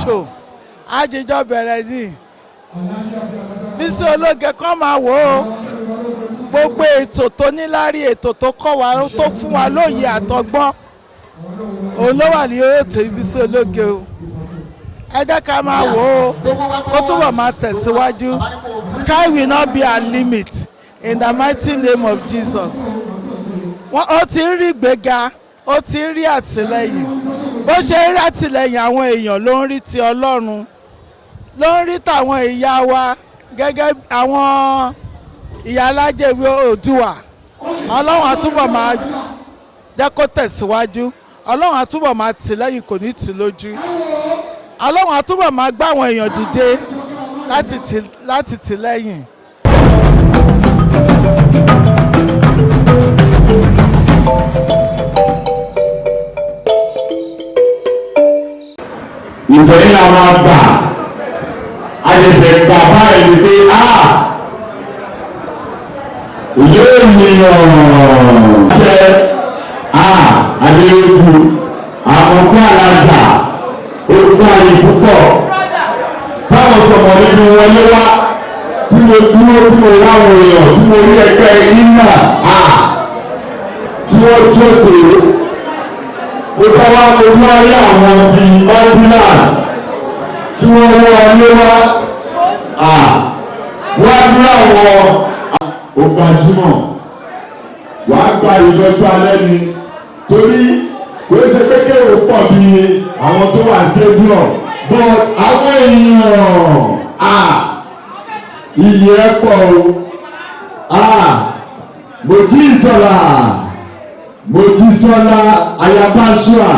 show àjíjọ bẹ̀rẹ̀ ní Bísí Ológe kàn máa wò ó gbogbo ètò tó níláárí ètò tó kọ́ wa tó fún wa lóye àtọgbọ́n òun ló wà ní ètò Bísí Ológe o ẹ jẹ́ ká máa wò ó kó túbọ̀ máa tẹ̀síwájú. Sky will not be our limit in the mighty name of Jesus. Ó ti ń rí ìgbéga, ó ti ń rí àtìlẹ́yìn. Bó ṣe ń rí àtìlẹ́yìn àwọn èèyàn ló ń rí ti Ọlọ́run, ló ń rí tàwọn ìyá wa gẹ́gẹ́ àwọn ìyá alájẹwé Oòduà. Ọlọ́run àtúbọ̀ máa jẹ́ kó tẹ̀síwájú. Ọlọ́run àtúbọ̀ máa tì lẹ́yìn, kò ní tì lójú. Ọlọ́run àtúbọ̀ máa gbá àwọn èèyàn dìde láti tì lẹ́yìn. Ìsẹ̀yìn la máa gbà àjẹsẹ̀ gbà báyìí ni pé ìlú ènìyàn ṣe àdéhùn àwọn ọkọ alájà orúkọ ayé púpọ̀ táwọn sọmọ nínú wọlé wá tí mo dúró tí mo láwọn èèyàn tí mo rí ẹgbẹ́ iná tí wọ́n tó tó mo tọ́ wá mo tún wá rí àwọn ti ordinance tí wọ́n wọlé wá wá dúró àwọn ògbàjúmọ̀ wàá gba ìjọjú alẹ́ ni torí kò ṣe pé kéwòn pọ̀ bí àwọn tó wà stadium but àwọn èèyàn iye ẹ pọ̀ o Mojísọ́lá aya Báṣúà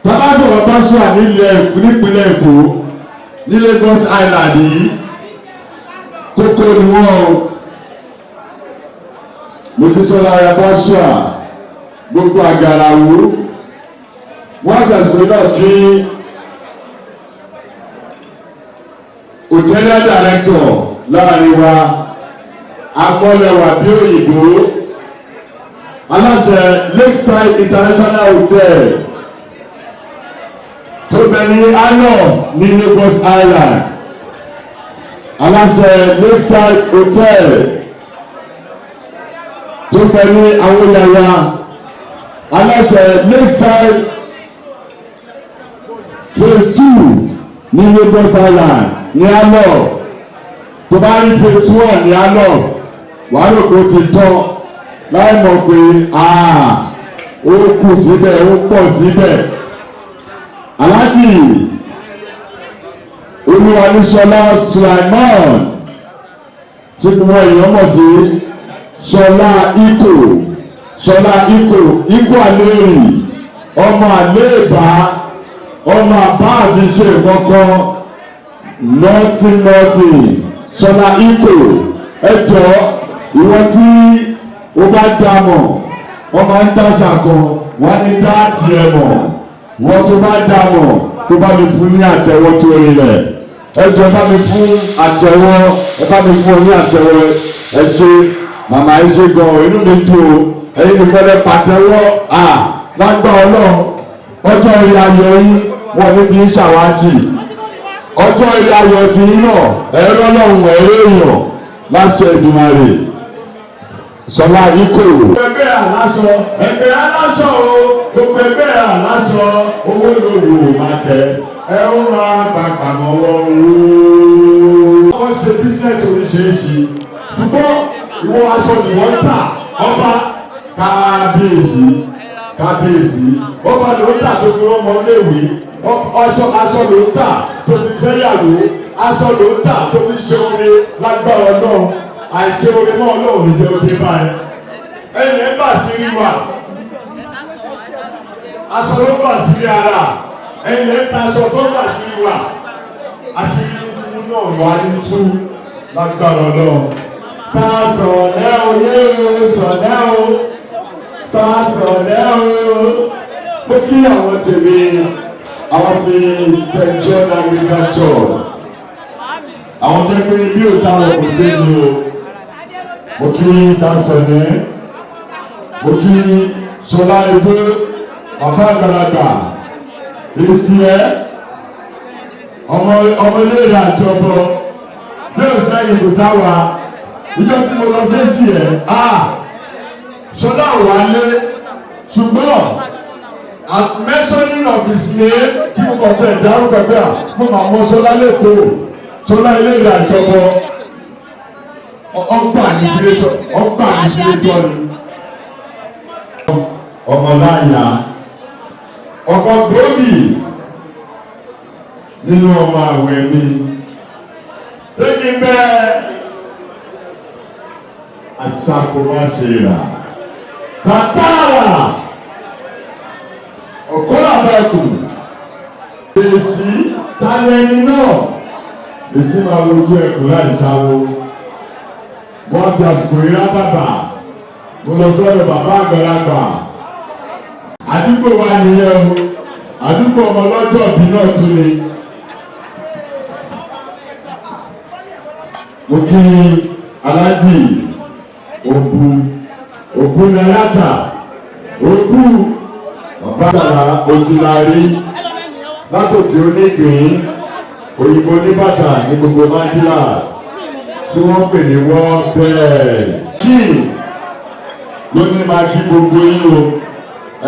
tabasọ̀rọ̀ Báṣúà nípínlẹ̀ Èkó ní Lagos Island yìí kókó ni wọ́n o Mojísọ́lá aya Báṣúà gbogbo àgàràwò wọ́n àgbàsọ̀rọ̀ náà kí hòtẹ́lì director láàrin wa agbọ́lẹ̀wà bí òyìnbó aláṣẹ Lakeside International Hotel tó bẹ ní Anoh ní Lagos Island aláṣẹ Lakeside Hotel tó bẹ ní Awóyàyà aláṣẹ Lakeside phase 2 ní Lagos Island ní Anoh tó bá rí phase 1 ní Anoh wàá rò pé ó ti tán láì mọ̀ pé ó kù síbẹ̀ ó pọ̀ síbẹ̀ Aláàjì Olúwaníṣọlá Sulaiman tí wọ́n èèyàn mọ̀ sí Ṣọlá Ikò àlérì ọmọ àléèbá ọmọ àbá àbíṣe kankan nọ́tì Ṣọlá Ikò ẹjọ́ ìwọ́n tí ó bá dámọ̀ wọ́n máa ń dáṣà kan wọ́n ní dáàtì ẹ̀ mọ̀ wọ́n tó bá dámọ̀ tó bá mi fún ní àtẹ́wọ́ tó rinlẹ̀ ẹjọ́ bá mi fún àtẹ́wọ́ ẹ bá mi fún ní àtẹ́wọ́ ẹ ṣe màmá ẹ ṣe gan inú mi dùn o ẹ̀yin nìkan lẹ pàtẹ́wọ́ lágbá Ọlọ́run ọjọ́ ìrìn ayọ̀ yín wọ́n ní fi ń ṣàwátì ọjọ́ ìrìn ayọ̀ tí yín náà ẹ̀rọ Ọlọ́run ẹ̀rọ èèyàn láṣẹ Èdùmàrè Ṣọlá Ikò. Ẹgbẹ́ aláṣọ o gbogbo ẹgbẹ́ aláṣọ owó lòwò máa tẹ ẹ ó máa gbàgbà mọ́wọ́ owó. Wọ́n ṣe bísíǹnẹ̀sì oríṣiríṣi ṣùgbọ́n ìwọ aṣọ ni wọ́n tà ọba kábíyèsí ọba ló ń tà tó fi wọ́n mọ léèwé aṣọ ló ń tà tó fi fẹ́yàwó aṣọ ló ń tà tó fi ṣe oore lágbára náà àìṣe oore mọ́ Ọlọ́run ní jẹ́ òde báyìí ẹ̀yìn ẹ̀ bà sí rí wa aṣọ ló bà sí rí ara ẹ̀yìn ẹ̀ ta aṣọ tó bà sí rí wa àṣírí tuntun náà wà ní tú lágbára Ọlọ́run. Sàṣọ̀lẹ́ oyè sọ̀lẹ́ o sàṣọ̀lẹ́ o pé kí àwọn tèmi àwọn ti St. John Anglican Church àwọn tó ń pè bí òtáwọn kò sí ní o mo kí Sàṣọ̀lẹ́ mo kí Ṣọlá Ebó bàbá àgbàlagbà èsì ẹ ọmọ ilé ìrìn àjọbọ yóò sẹ́yìn kò sáwà ìjọ tí mo lọ sí èsì ẹ̀ Ṣọlá Wálé ṣùgbọ́n mentioning of his name tí mo kàn fẹ́ dárúkọ pé mo máa mọ Ṣọlá lẹ́kọ̀ọ́ Ṣọlá ilé ìrìn àjọbọ ọgbà ní sílétọ́ ni ọmọláyà ọkọ gbòógì nínú ọmọ àwẹ̀ mi ṣé kí n bẹ́ aṣàkóbáṣe rà tàtàrà ọ̀kọ́làbẹ̀kù èsì tálẹ́ni náà èsì máa lójú ẹ̀kọ́ láì sáwó wọ́n fi àsìkò ìrá bàbà mo lọ sọ́dọ̀ bàbá àgbàlagbà àdúgbò wa nìyẹn o àdúgbò ọmọ ọlọ́jọ́ òbí náà tún ni. mo kí aláàjì òbú nàyàtà òbú ọ̀bátàlá ojúlárí látòkè onígbìn òyìnbó oníbàtà ní gbogbo májílà tí wọ́n pè ní wọ́n bẹ́ẹ̀ kí ló ní máa kí gbogbo yín o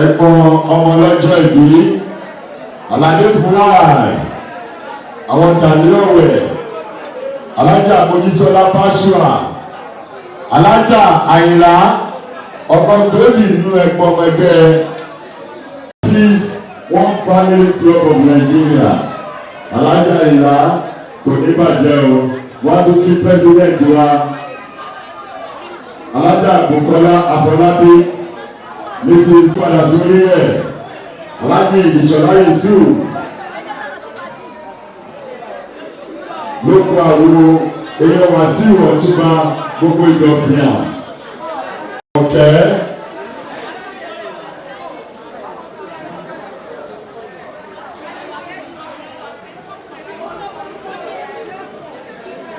ẹ̀gbọ́n ọmọ ọlọ́jọ́ ìbí aládé fúláì àwọn tàbí ọ̀wẹ̀ alájà Mojísọ́lá Báṣúà alájà Àyìnlá ọkọ̀ gbòógì nínú ẹ̀gbọ́n ẹgbẹ́ Peace One Family Club of Nigeria alájà Àyìnlá kò ní bàjẹ́ o wọ́n tún kí president wa alájà Bùkọ́lá Afọlábí Mrs. padà sórí ẹ̀ alájì Ìṣọ̀lá Yusuf lóko àwòrò èèyàn wá sí ìwọ̀ntúnba gbogbo ìdọ̀fìyàn ọ̀kẹ́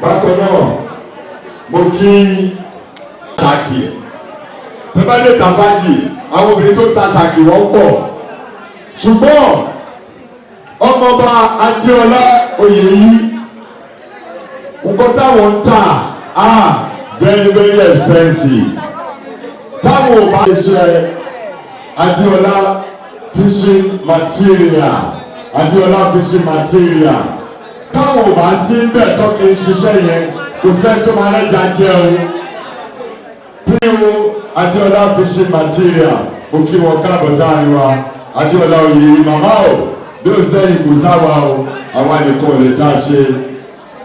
bákan náà mo kí ṣàkì tẹ́bálẹ̀ tàbájì àwọn obìnrin tó ta ṣàkì wọ́n pọ̀ ṣùgbọ́n ọmọọba Adéọlá Oyèyí nǹkan táwọn ń tà very very expensive táwọn ò bá ṣe Adéọlá fishing material Adéọlá fishing material táwọn ò bá sí bẹ́ẹ̀ tó kì í ṣiṣẹ́ yẹn kò sẹ́ni tó máa rẹ́jà jẹun píro Adéọlá fishing material mo kí wọn káàbọ̀ sáàrin wa Adéọlá Oyèyí màmá o bí ó sẹ́yìn kò sáwà o àwọn nìkan ò lè dá ṣe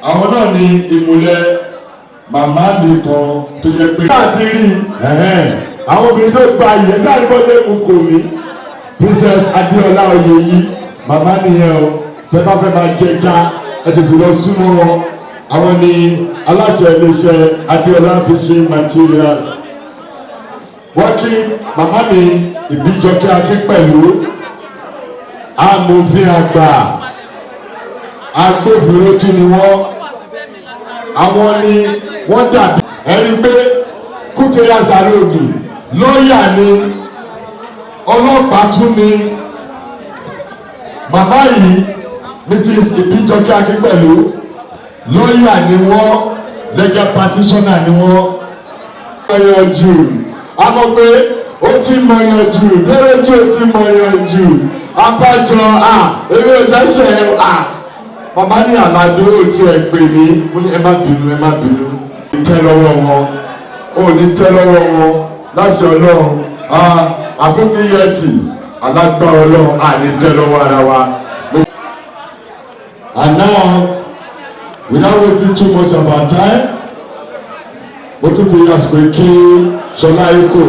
àwọn náà ní ìmùlẹ̀ màmá mi kan tó yẹ pé láti rí àwọn obìnrin tó gba ìyẹn sáré bọ́ sí èkó kò mí Princess Adéọlá Oyèyí màmá nìyẹn o tẹ́ bá fẹ́ máa jẹja ẹ tètè lọ súnmọ́ wọn àwọn ní aláṣẹ iléeṣẹ́ Adéọlá fishing material wọ́n kí màmá mi Ìbíjọkẹ́ Akínpẹ̀lú amòfin àgbà agbófinró tún ni wọ́n àwọn ni wọ́n dàbí ẹni pé Kútẹ́lá Sàlóògì lọ́ọ̀yà ni ọlọ́pàá tún ni màmá yìí Mrs. Ìbíjọkẹ́ Akínpẹ̀lú lọ́ọ̀yà ni wọ́n legal practitioner ni wọ́n mọ̀yànjú àmọ́ pé ó ti mọ̀yànjú dẹ́rẹ́jú ó ti mọ̀yànjú abájọ ewé ọ̀dẹ́sẹ̀ màmá ní àlàdó tí ẹ pè mí mo ní ẹ má bínú tẹ́ lọ́wọ́ wọn ó ní tẹ́ lọ́wọ́ wọn láṣẹ Ọlọ́run àfúnkíyẹtì alágbára Ọlọ́run àní tẹ́ lọ́wọ́ ara wa. And now, without wasting too much of our time, ó tún fi àsìkò kí Ṣọlá Ikó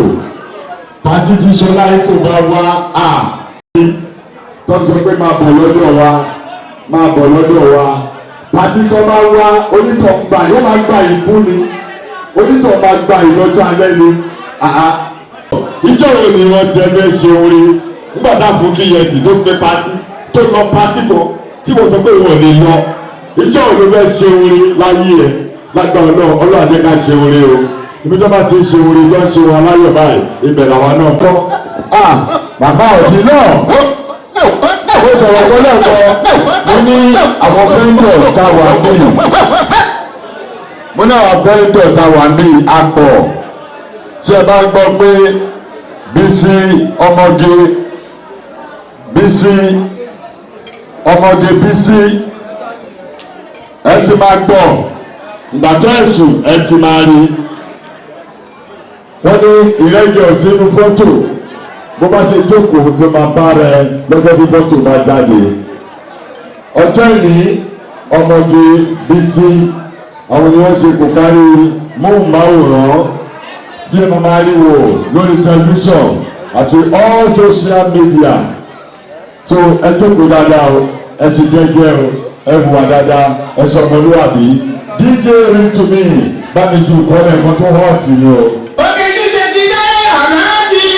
pàtí tí Ṣọlá Ikó bá wá tó ń sọ pé máa bọ̀ lọ́dọ̀ wa pàtí tó bá wá onítọ̀ gbà yóò máa gba ìbú ni onítọ̀ máa gba ìlọ́jọ́ alẹ́ ni ìjọ wo ni wọ́n ti ẹgbẹ́ ṣe orin nígbà tá a fún kíyẹtì tó gbé pàtí tó lọ pàtí kan tí mo sọ pé wọ́n lè lọ ìjọ wo ló fẹ́ ṣe orin láyé ẹ̀ lágbára náà Ọlọ́run jẹ́ ká ṣe orin o ibi tó bá ti ṣe orin tó ń ṣe wọn aláyọ̀ báyìí ibẹ̀ làwọn náà kọ́ bàbá òjì náà mo sọ̀rọ̀ kọ́lẹ̀ kan mo ní àwọn vendors tá a wà ní mo ní àwọn vendors tá a wà ní apọ̀ tí ẹ bá gbọ́ pé Bísí ọmọge Bísí ọmọge Bísí ẹ ti máa gbọ́ ìgbà tó ẹ̀sùn ẹ ti máa rí wọ́n ní ìrẹ́jọ sínú fọ́tò bó bá ṣe jókòó pé máa bá rẹ lọ́jọ́ tí fọ́tò bá jáde ọjọ́ ìní ọmọge Bísí àwọn ni wọ́n ṣe kò kárí móhùnmáwòrán tí ẹ máa rí wò lórí tẹlifíṣọ̀n àti all social media so ẹ jókòó dáadáa o ẹ sì jẹ́jẹ́ o ẹ hùwà dáadáa ẹ sọmọlúwàbí DJ Ring to Me bá mi ju kọ́lẹ̀ kan tó hot ni o.